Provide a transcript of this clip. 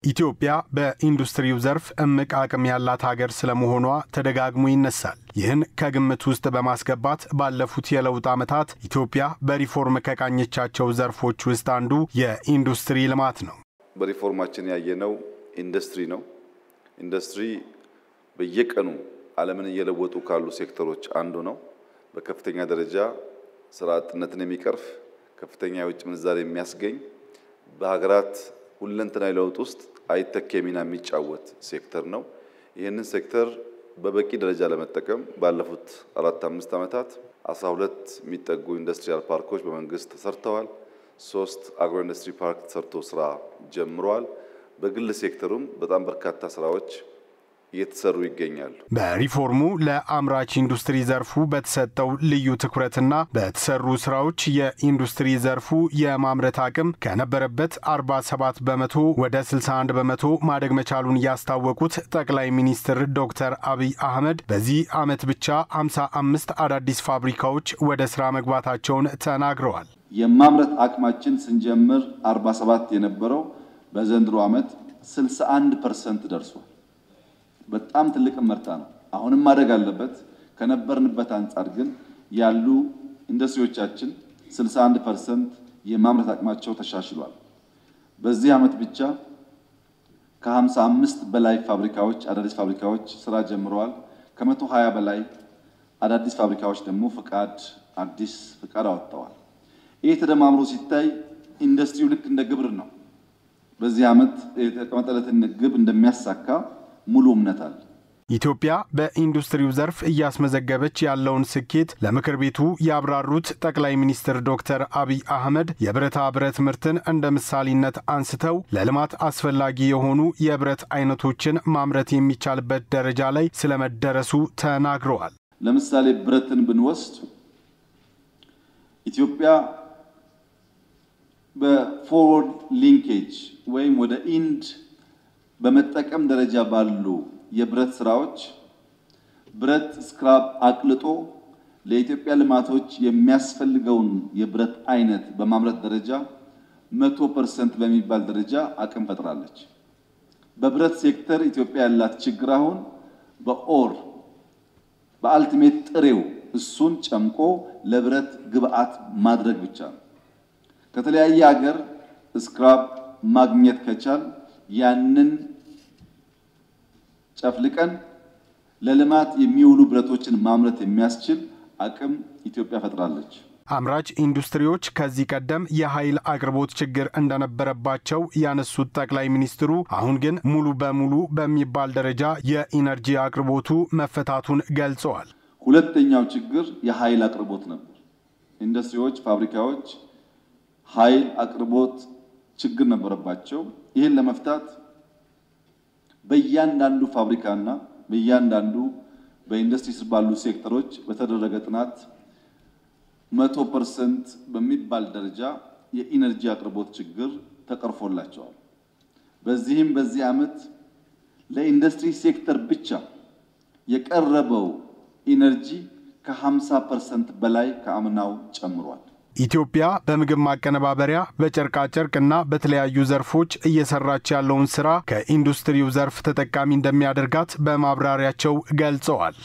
ኢትዮጵያ በኢንዱስትሪው ዘርፍ እምቅ አቅም ያላት ሀገር ስለመሆኗ ተደጋግሞ ይነሳል። ይህን ከግምት ውስጥ በማስገባት ባለፉት የለውጥ ዓመታት ኢትዮጵያ በሪፎርም ከቃኘቻቸው ዘርፎች ውስጥ አንዱ የኢንዱስትሪ ልማት ነው። በሪፎርማችን ያየነው ኢንዱስትሪ ነው። ኢንዱስትሪ በየቀኑ ዓለምን እየለወጡ ካሉ ሴክተሮች አንዱ ነው። በከፍተኛ ደረጃ ስራ አጥነትን የሚቀርፍ ከፍተኛ የውጭ ምንዛሪ የሚያስገኝ በሀገራት ሁለንተናዊ ለውጥ ውስጥ አይተኬ ሚና የሚጫወት ሴክተር ነው። ይህንን ሴክተር በበቂ ደረጃ ለመጠቀም ባለፉት 4-5 ዓመታት 12 የሚጠጉ ኢንዱስትሪያል ፓርኮች በመንግስት ተሰርተዋል። 3 አግሮ ኢንዱስትሪ ፓርክ ተሰርቶ ስራ ጀምሯል። በግል ሴክተሩም በጣም በርካታ ስራዎች እየተሰሩ ይገኛሉ። በሪፎርሙ ለአምራች ኢንዱስትሪ ዘርፉ በተሰጠው ልዩ ትኩረትና በተሰሩ ስራዎች የኢንዱስትሪ ዘርፉ የማምረት አቅም ከነበረበት 47 በመቶ ወደ 61 በመቶ ማደግ መቻሉን ያስታወቁት ጠቅላይ ሚኒስትር ዶክተር አብይ አህመድ በዚህ ዓመት ብቻ 55 አዳዲስ ፋብሪካዎች ወደ ስራ መግባታቸውን ተናግረዋል። የማምረት አቅማችን ስንጀምር 47 የነበረው በዘንድሮ ዓመት 61% ደርሷል። በጣም ትልቅ ምርታ ነው። አሁንም ማደግ አለበት። ከነበርንበት አንፃር ግን ያሉ ኢንዱስትሪዎቻችን 61% የማምረት አቅማቸው ተሻሽሏል። በዚህ ዓመት ብቻ ከ55 በላይ ፋብሪካዎች አዳዲስ ፋብሪካዎች ስራ ጀምረዋል። ከ120 በላይ አዳዲስ ፋብሪካዎች ደግሞ አዲስ ፍቃድ አወጥተዋል። ይህ ተደማምሮ ሲታይ ኢንዱስትሪው ልክ እንደ ግብር ነው። በዚህ ዓመት የተቀመጠለትን ግብ እንደሚያሳካ ሙሉ እምነት አለ። ኢትዮጵያ በኢንዱስትሪው ዘርፍ እያስመዘገበች ያለውን ስኬት ለምክር ቤቱ ያብራሩት ጠቅላይ ሚኒስትር ዶክተር አብይ አህመድ የብረታ ብረት ምርትን እንደ ምሳሌነት አንስተው ለልማት አስፈላጊ የሆኑ የብረት አይነቶችን ማምረት የሚቻልበት ደረጃ ላይ ስለመደረሱ ተናግረዋል። ለምሳሌ ብረትን ብንወስድ ኢትዮጵያ በፎርወርድ ሊንኬጅ ወይም ወደ ኢንድ በመጠቀም ደረጃ ባሉ የብረት ስራዎች ብረት ስክራፕ አቅልጦ ለኢትዮጵያ ልማቶች የሚያስፈልገውን የብረት አይነት በማምረት ደረጃ 100% በሚባል ደረጃ አቅም ፈጥራለች። በብረት ሴክተር ኢትዮጵያ ያላት ችግር አሁን በአልቲሜት ጥሬው እሱን ጨምቆ ለብረት ግብአት ማድረግ ብቻ ነው። ከተለያየ ሀገር ስክራፕ ማግኘት ከቻል ያንን ጨፍልቀን ለልማት የሚውሉ ብረቶችን ማምረት የሚያስችል አቅም ኢትዮጵያ ፈጥራለች። አምራች ኢንዱስትሪዎች ከዚህ ቀደም የኃይል አቅርቦት ችግር እንደነበረባቸው ያነሱት ጠቅላይ ሚኒስትሩ አሁን ግን ሙሉ በሙሉ በሚባል ደረጃ የኢነርጂ አቅርቦቱ መፈታቱን ገልጸዋል። ሁለተኛው ችግር የኃይል አቅርቦት ነበር። ኢንዱስትሪዎች፣ ፋብሪካዎች ኃይል አቅርቦት ችግር ነበረባቸው። ይህን ለመፍታት በእያንዳንዱ ፋብሪካና በእያንዳንዱ በኢንዱስትሪ ስር ባሉ ሴክተሮች በተደረገ ጥናት 100% በሚባል ደረጃ የኢነርጂ አቅርቦት ችግር ተቀርፎላቸዋል። በዚህ ዓመት ለኢንዱስትሪ ሴክተር ብቻ የቀረበው ኢነርጂ ከ50% በላይ ከአምናው ጨምሯል። ኢትዮጵያ በምግብ ማቀነባበሪያ በጨርቃ ጨርቅና በተለያዩ ዘርፎች እየሰራች ያለውን ስራ ከኢንዱስትሪው ዘርፍ ተጠቃሚ እንደሚያደርጋት በማብራሪያቸው ገልጸዋል።